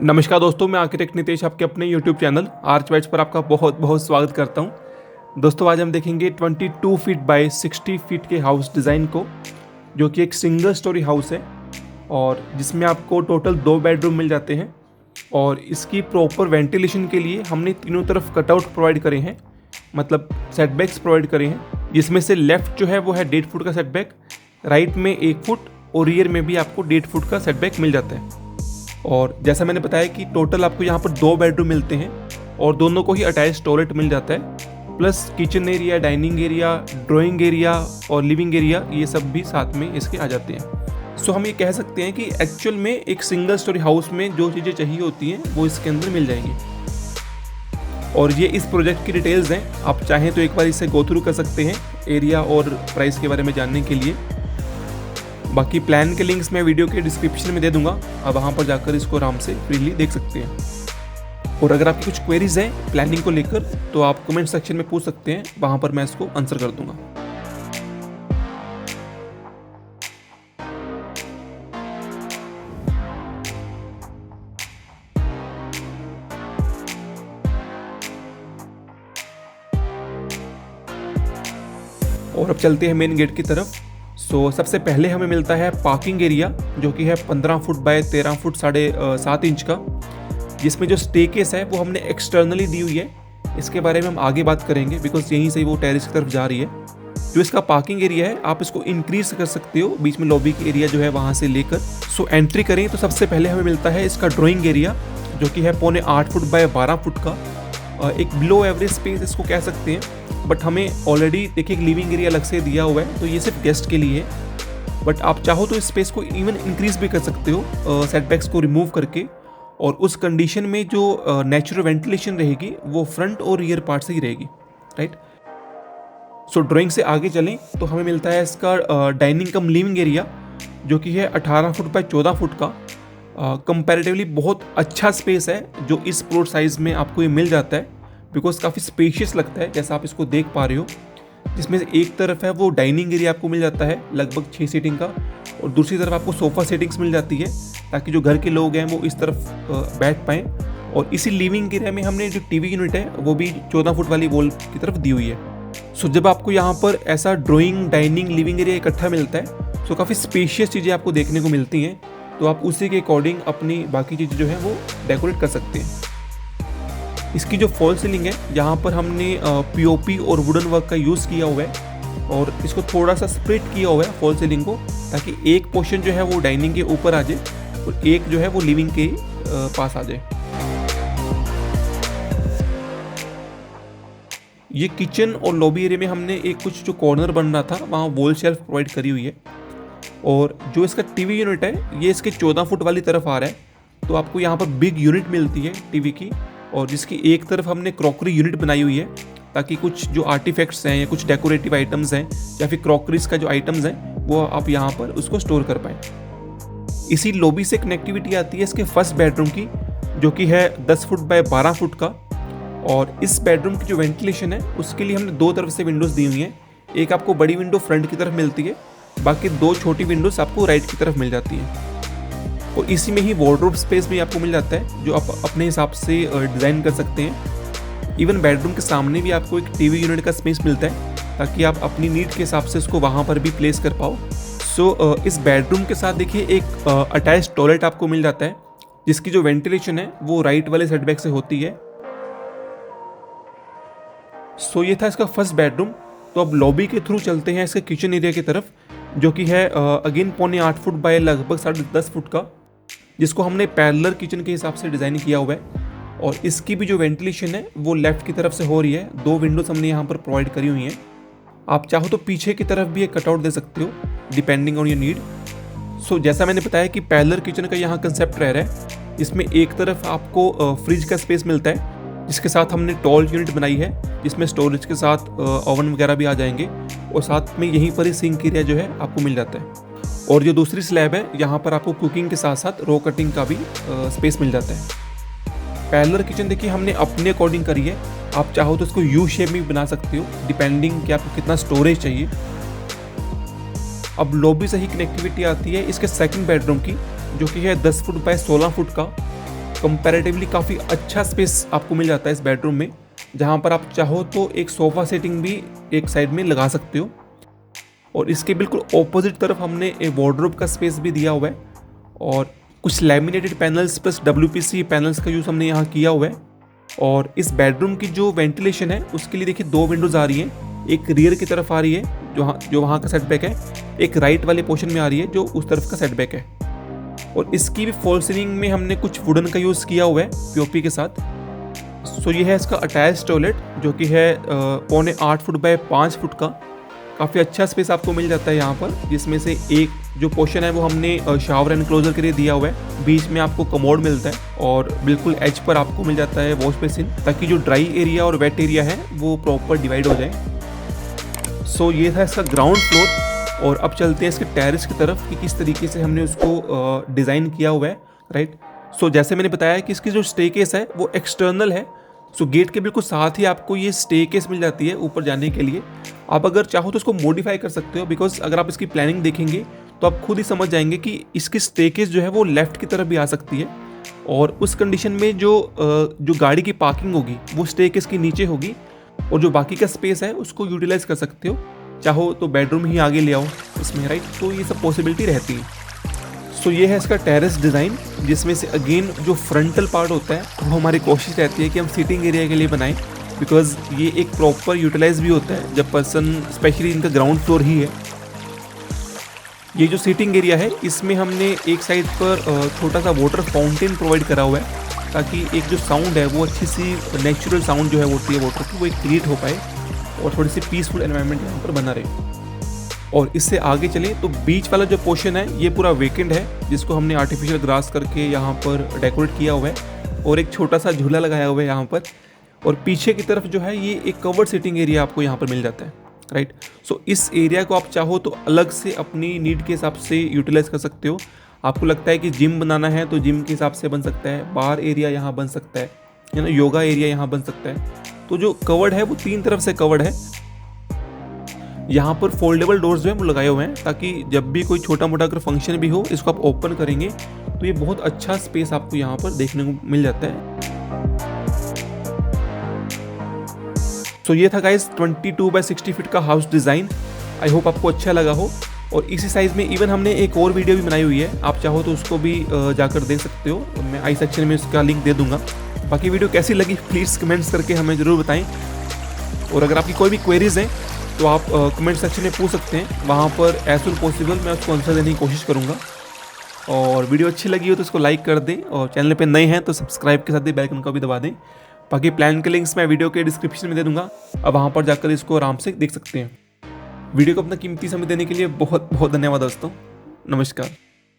नमस्कार दोस्तों, मैं आर्किटेक्ट नितेश आपके अपने YouTube चैनल आर्च वाइट्स पर आपका बहुत बहुत स्वागत करता हूं। दोस्तों आज हम देखेंगे 22 फीट बाय 60 फीट के हाउस डिज़ाइन को, जो कि एक सिंगल स्टोरी हाउस है और जिसमें आपको टोटल 2 बेडरूम मिल जाते हैं। और इसकी प्रॉपर वेंटिलेशन के लिए हमने तीनों तरफ कटआउट प्रोवाइड करे हैं, मतलब सेटबैक्स प्रोवाइड करे हैं, जिसमें से लेफ्ट जो है वो है 1.5 फुट का सेटबैक, राइट में 1 फुट और रियर में भी आपको 1.5 फुट का सेटबैक मिल जाता है। और जैसा मैंने बताया कि टोटल आपको यहाँ पर 2 बेडरूम मिलते हैं और दोनों को ही अटैच टॉयलेट मिल जाता है, plus kitchen area, dining area, drawing area और लिविंग एरिया, ये सब भी साथ में इसके आ जाते हैं। सो हम ये कह सकते हैं कि एक्चुअल में एक सिंगल स्टोरी हाउस में जो चीज़ें चाहिए होती हैं वो इसके अंदर मिल जाएंगी। और ये इस प्रोजेक्ट की डिटेल्स हैं, आप चाहें तो एक बार इसे गो थ्रू कर सकते हैं एरिया और प्राइस के बारे में जानने के लिए। बाकी प्लान के लिंक्स मैं वीडियो के डिस्क्रिप्शन में दे दूंगा, आप वहाँ पर जाकर इसको आराम से फ्रीली देख सकते हैं। और अगर आपकी कुछ क्वेरीज हैं प्लानिंग को लेकर तो आप कमेंट सेक्शन में पूछ सकते हैं, वहाँ पर मैं इसको आंसर कर दूंगा। और अब चलते हैं मेन गेट की तरफ। सो सबसे पहले हमें मिलता है पार्किंग एरिया, जो कि है 15 फुट बाय 13 फुट 7.5 इंच का, जिसमें जो स्टेकेस है वो हमने एक्सटर्नली दी हुई है। इसके बारे में हम आगे बात करेंगे बिकॉज यहीं से वो टेरेस की तरफ जा रही है। जो इसका पार्किंग एरिया है आप इसको इंक्रीज कर सकते हो, बीच में लॉबी की एरिया जो है वहाँ से लेकर। सो एंट्री करें तो सबसे पहले हमें मिलता है इसका ड्राइंग एरिया, जो कि है 8.25 फुट बाय 12 फुट का। एक बिलो एवरेज स्पेस इसको कह सकते हैं, बट हमें ऑलरेडी देखिए एक लिविंग एरिया अलग से दिया हुआ है, तो ये सिर्फ गेस्ट के लिए है। बट आप चाहो तो इस स्पेस को इवन इंक्रीज भी कर सकते हो सेटबैक्स को रिमूव करके, और उस कंडीशन में जो नेचुरल वेंटिलेशन रहेगी वो फ्रंट और रियर पार्ट से ही रहेगी, राइट। सो ड्राइंग से आगे चलें तो हमें मिलता है इसका डाइनिंग कम लिविंग एरिया, जो कि है 18 फुट बाय 14 फुट का। कंपैरेटिवली बहुत अच्छा स्पेस है जो इस प्लॉट साइज में आपको ये मिल जाता है, बिकॉज काफ़ी स्पेशियस लगता है जैसा आप इसको देख पा रहे हो। जिसमें से एक तरफ है वो डाइनिंग एरिया आपको मिल जाता है लगभग 6 सीटिंग का, और दूसरी तरफ आपको सोफ़ा सेटिंग्स मिल जाती है ताकि जो घर के लोग हैं वो इस तरफ बैठ पाएँ। और इसी लिविंग एरिया में हमने जो टीवी यूनिट है वो भी 14 फुट वाली वॉल की तरफ दी हुई है। सो जब आपको यहाँ पर ऐसा ड्राइंग, डाइनिंग, लिविंग एरिया इकट्ठा मिलता है तो काफ़ी स्पेशियस चीज़ें आपको देखने को मिलती हैं, तो आप उसी के अकॉर्डिंग अपनी बाकी चीज़ें जो है वो डेकोरेट कर सकते हैं। इसकी जो फॉल सीलिंग है यहाँ पर हमने पीओपी और वुडन वर्क का यूज़ किया हुआ है, और इसको थोड़ा सा स्प्लिट किया हुआ है फॉल सीलिंग को, ताकि एक पोर्शन जो है वो डाइनिंग के ऊपर आ जाए और एक जो है वो लिविंग के पास आ जाए। ये किचन और लॉबी एरिया में हमने एक कुछ जो कॉर्नर बन रहा था वहाँ वॉल शेल्फ प्रोवाइड करी हुई है। और जो इसका टीवी यूनिट है ये इसके 14 फुट वाली तरफ आ रहा है, तो आपको यहाँ पर बिग यूनिट मिलती है टीवी की, और जिसकी एक तरफ हमने क्रॉकरी यूनिट बनाई हुई है ताकि कुछ जो आर्टिफैक्ट्स हैं या कुछ डेकोरेटिव आइटम्स हैं या फिर क्रॉकरीज का जो आइटम्स हैं वो आप यहाँ पर उसको स्टोर कर पाएँ। इसी लॉबी से कनेक्टिविटी आती है इसके फर्स्ट बेडरूम की, जो कि है 10 फुट बाय 12 फुट का। और इस बेडरूम की जो वेंटिलेशन है उसके लिए हमने 2 तरफ से विंडोज़ दी हुई हैं। एक आपको बड़ी विंडो फ्रंट की तरफ मिलती है, बाकी 2 छोटी विंडोज आपको राइट की तरफ मिल जाती हैं। और इसी में ही वार्डरोब स्पेस भी आपको मिल जाता है, जो आप अपने हिसाब से डिज़ाइन कर सकते हैं। इवन बेडरूम के सामने भी आपको एक टीवी यूनिट का स्पेस मिलता है ताकि आप अपनी नीड के हिसाब से उसको वहाँ पर भी प्लेस कर पाओ। सो इस बेडरूम के साथ देखिए एक अटैच टॉयलेट आपको मिल जाता है, जिसकी जो वेंटिलेशन है वो राइट वाले सेटबैक से होती है। सो ये था इसका फर्स्ट बेडरूम। तो अब लॉबी के थ्रू चलते हैं इसके किचन एरिया की तरफ, जो कि है अगेन 8.25 फुट बाय लगभग 10.5 फुट का, जिसको हमने पैरेलल किचन के हिसाब से डिज़ाइन किया हुआ है। और इसकी भी जो वेंटिलेशन है वो लेफ्ट की तरफ से हो रही है, 2 विंडोज हमने यहाँ पर प्रोवाइड करी हुई हैं। आप चाहो तो पीछे की तरफ भी एक कटआउट दे सकते हो डिपेंडिंग ऑन योर नीड। सो जैसा मैंने बताया कि पैरेलल किचन का यहाँ कंसेप्ट रह रहा है, इसमें एक तरफ आपको फ्रिज का स्पेस मिलता है, जिसके साथ हमने टॉल यूनिट बनाई है, जिसमें स्टोरेज के साथ ओवन वगैरह भी आ जाएंगे, और साथ में यहीं पर ही सिंक एरिया जो है आपको मिल जाता है। और जो दूसरी स्लैब है यहाँ पर आपको कुकिंग के साथ साथ रो कटिंग का भी स्पेस मिल जाता है। पैरेलल किचन देखिए हमने अपने अकॉर्डिंग करी है, आप चाहो तो इसको यू शेप में भी बना सकते हो डिपेंडिंग कि आपको कितना स्टोरेज चाहिए। अब लॉबी से ही कनेक्टिविटी आती है इसके सेकंड बेडरूम की, जो कि है 10 फुट बाय 16 फुट का। कंपैरेटिवली काफ़ी अच्छा स्पेस आपको मिल जाता है इस बेडरूम में, जहाँ पर आप चाहो तो एक सोफ़ा सेटिंग भी एक साइड में लगा सकते हो। और इसके बिल्कुल ऑपोजिट तरफ हमने एक वार्डरोब का स्पेस भी दिया हुआ है और कुछ laminated panels plus WPC panels का यूज़ हमने यहाँ किया हुआ है। और इस बेडरूम की जो वेंटिलेशन है उसके लिए देखिए 2 विंडोज़ आ रही हैं, एक रियर की तरफ आ रही है जो वहाँ का सेटबैक है, एक राइट वाले पोर्शन में आ रही है जो उस तरफ का सेटबैक है। और इसकी भी फॉल सीलिंग में हमने कुछ वुडन का यूज़ किया हुआ है POP के साथ। सो ये है इसका अटैच टॉयलेट जो कि है 8.25 फुट बाय 5 फुट का। काफ़ी अच्छा स्पेस आपको मिल जाता है यहाँ पर, जिसमें से एक जो पोर्शन है वो हमने शावर एनक्लोजर के लिए दिया हुआ है। बीच में आपको कमोड मिलता है और बिल्कुल एज पर आपको मिल जाता है वॉश बेसिन, ताकि जो ड्राई एरिया और वेट एरिया है वो प्रॉपर डिवाइड हो जाए। सो ये था इसका ग्राउंड फ्लोर। और अब चलते हैं इसके टेरेस की तरफ कि किस तरीके से हमने उसको डिज़ाइन किया हुआ है, राइट। सो जैसे मैंने बताया कि इसकी जो स्टेकेस है वो एक्सटर्नल है। सो गेट के बिल्कुल साथ ही आपको ये स्टेकेस मिल जाती है ऊपर जाने के लिए। आप अगर चाहो तो उसको मॉडिफाई कर सकते हो, बिकॉज अगर आप इसकी प्लानिंग देखेंगे तो आप खुद ही समझ जाएंगे कि इसकी स्टेकेस जो है वो लेफ्ट की तरफ भी आ सकती है। और उस कंडीशन में जो गाड़ी की पार्किंग होगी वो स्टेकेस के नीचे होगी और जो बाकी का स्पेस है उसको यूटिलाइज कर सकते हो। चाहो तो बेडरूम ही आगे ले आओ इसमें, राइट। तो ये सब पॉसिबिलिटी रहती है। सो ये है इसका टेरेस डिज़ाइन, जिसमें से अगेन जो फ्रंटल पार्ट होता है वो हमारी कोशिश रहती है कि हम सीटिंग एरिया के लिए बनाएं, बिकॉज ये एक प्रॉपर यूटिलाइज भी होता है जब पर्सन, स्पेशली इनका ग्राउंड फ्लोर ही है। ये जो सीटिंग एरिया है इसमें हमने एक साइड पर छोटा सा वाटर फाउंटेन प्रोवाइड करा हुआ है, ताकि एक जो साउंड है वो अच्छी सी नेचुरल साउंड जो है होती है वाटर की, वो एक क्रिएट हो पाए और थोड़ी सी पीसफुल एनवायरनमेंट यहाँ पर बना रहे। और इससे आगे चले तो बीच वाला जो पोर्शन है ये पूरा वेकेंट है, जिसको हमने आर्टिफिशियल ग्रास करके यहाँ पर डेकोरेट किया हुआ है और एक छोटा सा झूला लगाया हुआ है यहाँ पर। और पीछे की तरफ जो है ये एक कवर्ड सीटिंग एरिया आपको यहाँ पर मिल जाता है, राइट। सो इस एरिया को आप चाहो तो अलग से अपनी नीड के हिसाब से यूटिलाइज कर सकते हो। आपको लगता है कि जिम बनाना है तो जिम के हिसाब से बन सकता है, बार एरिया यहाँ बन सकता है, ना योगा एरिया यहाँ बन सकता है। तो जो कवर्ड है वो 3 तरफ से कवर्ड है। यहाँ पर फोल्डेबल डोर्स जो है वो लगाए हुए हैं, ताकि जब भी कोई छोटा मोटा अगर फंक्शन भी हो इसको आप ओपन करेंगे तो ये बहुत अच्छा स्पेस आपको यहाँ पर देखने को मिल जाता है। सो ये था गाइस 22 बाय 60 फीट का हाउस डिज़ाइन। आई होप आपको अच्छा लगा हो। और इसी साइज़ में इवन हमने एक और वीडियो भी बनाई हुई है, आप चाहो तो उसको भी जाकर देख सकते हो। मैं आई सेक्शन में उसका लिंक दे दूंगा। बाकी वीडियो कैसी लगी प्लीज़ कमेंट्स करके हमें ज़रूर बताएं। और अगर आपकी कोई भी क्वेरीज हैं तो आप कमेंट सेक्शन में पूछ सकते हैं, वहाँ पर एज सुन पॉसिबल मैं उसको आंसर देने की कोशिश करूँगा। और वीडियो अच्छी लगी हो तो इसको लाइक कर दें, और चैनल पे नए हैं तो सब्सक्राइब के साथ ही बेल आइकन को भी दबा दें। बाकी प्लान के लिंक्स मैं वीडियो के डिस्क्रिप्शन में दे दूंगा, अब वहाँ पर जाकर इसको आराम से देख सकते हैं। वीडियो को अपना कीमती समय देने के लिए बहुत बहुत धन्यवाद दोस्तों। नमस्कार।